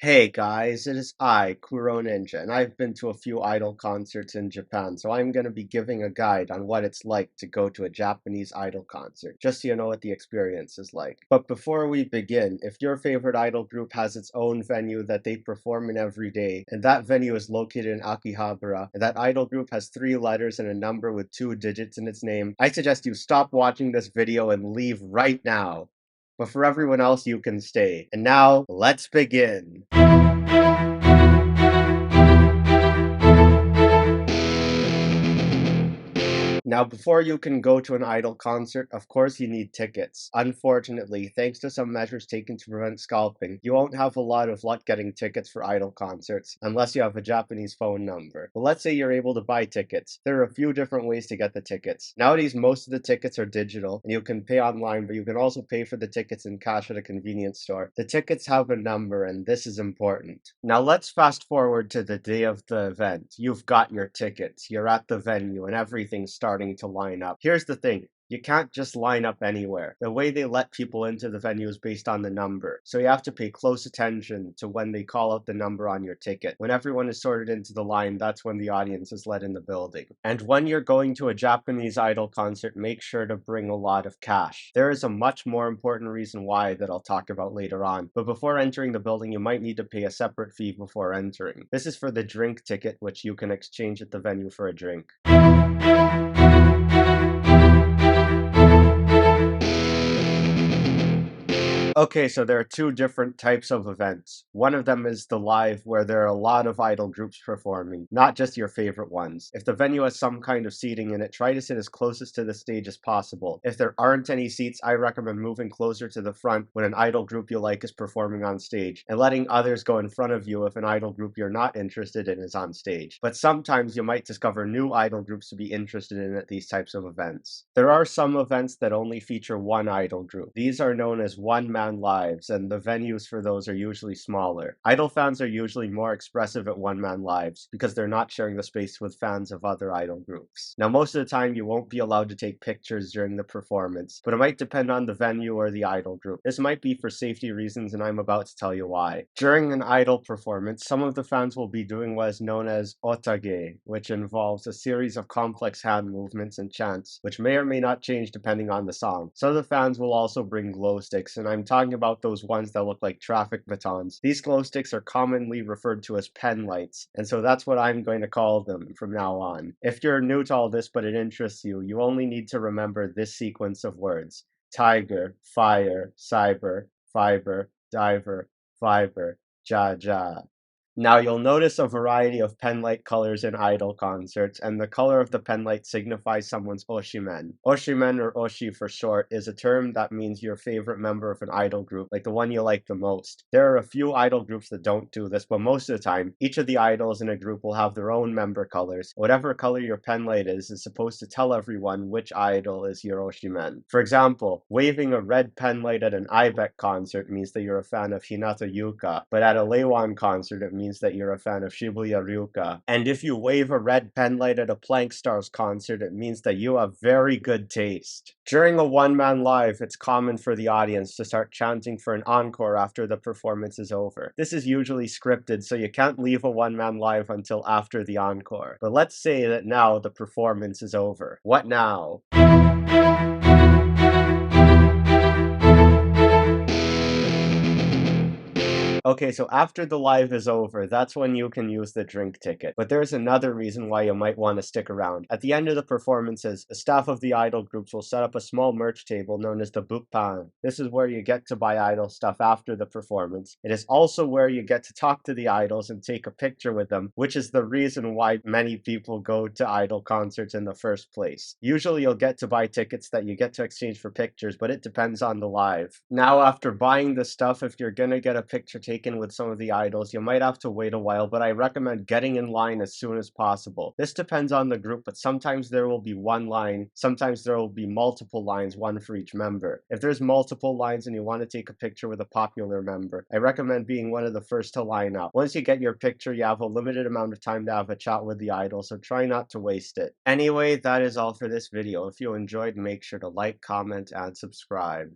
Hey guys, it is I, Kuroninja, and I've been to a few idol concerts in Japan, so I'm going to be giving a guide on what it's like to go to a Japanese idol concert, just so you know what the experience is like. But before we begin, if your favorite idol group has its own venue that they perform in every day, and that venue is located in Akihabara, and that idol group has 3 letters and a number with 2 digits in its name, I suggest you stop watching this video and leave right now. But for everyone else, you can stay. And now, let's begin. Now, before you can go to an idol concert, of course you need tickets. Unfortunately, thanks to some measures taken to prevent scalping, you won't have a lot of luck getting tickets for idol concerts, unless you have a Japanese phone number. But let's say you're able to buy tickets. There are a few different ways to get the tickets. Nowadays, most of the tickets are digital, and you can pay online, but you can also pay for the tickets in cash at a convenience store. The tickets have a number, and this is important. Now let's fast forward to the day of the event. You've got your tickets, you're at the venue, and everything's starting to line up. Here's the thing. You can't just line up anywhere. The way they let people into the venue is based on the number. So you have to pay close attention to when they call out the number on your ticket. When everyone is sorted into the line, that's when the audience is let in the building. And when you're going to a Japanese idol concert, make sure to bring a lot of cash. There is a much more important reason why that I'll talk about later on. But before entering the building, you might need to pay a separate fee before entering. This is for the drink ticket, which you can exchange at the venue for a drink. Okay, so there are 2 different types of events. One of them is the live, where there are a lot of idol groups performing, not just your favorite ones. If the venue has some kind of seating in it, try to sit as closest to the stage as possible. If there aren't any seats, I recommend moving closer to the front when an idol group you like is performing on stage, and letting others go in front of you if an idol group you're not interested in is on stage. But sometimes you might discover new idol groups to be interested in at these types of events. There are some events that only feature one idol group. These are known as one-man lives, and the venues for those are usually smaller. Idol fans are usually more expressive at one-man lives because they're not sharing the space with fans of other idol groups. Now, most of the time you won't be allowed to take pictures during the performance, but it might depend on the venue or the idol group. This might be for safety reasons, and I'm about to tell you why. During an idol performance, some of the fans will be doing what is known as otage, which involves a series of complex hand movements and chants, which may or may not change depending on the song. Some of the fans will also bring glow sticks, and I'm talking about those ones that look like traffic batons. These glow sticks are commonly referred to as pen lights, and so that's what I'm going to call them from now on. If you're new to all this but it interests you, you only need to remember this sequence of words: tiger, fire, cyber, fiber, diver, fiber, ja ja. Now you'll notice a variety of penlight colors in idol concerts, and the color of the penlight signifies someone's oshimen. Oshimen, or oshi for short, is a term that means your favorite member of an idol group, like the one you like the most. There are a few idol groups that don't do this, but most of the time, each of the idols in a group will have their own member colors. Whatever color your penlight is supposed to tell everyone which idol is your oshimen. For example, waving a red penlight at an Ibeck concert means that you're a fan of Hinata Yuka, but at a Leiwan concert it means that you're a fan of Shibuya Ryuka. And if you wave a red penlight at a Plank Stars concert, it means that you have very good taste. During a one-man live, it's common for the audience to start chanting for an encore after the performance is over. This is usually scripted, so you can't leave a one-man live until after the encore. But let's say that now the performance is over. What now? Okay, so after the live is over, that's when you can use the drink ticket. But there's another reason why you might want to stick around. At the end of the performances, the staff of the idol groups will set up a small merch table known as the bukpan. This is where you get to buy idol stuff after the performance. It is also where you get to talk to the idols and take a picture with them, which is the reason why many people go to idol concerts in the first place. Usually you'll get to buy tickets that you get to exchange for pictures, but it depends on the live. Now, after buying the stuff, if you're gonna get a picture taken with some of the idols, you might have to wait a while, but I recommend getting in line as soon as possible. This depends on the group, but sometimes there will be one line, sometimes there will be multiple lines, one for each member. If there's multiple lines and you want to take a picture with a popular member, I recommend being one of the first to line up. Once you get your picture, you have a limited amount of time to have a chat with the idol, so try not to waste it. Anyway, that is all for this video. If you enjoyed, make sure to like, comment, and subscribe.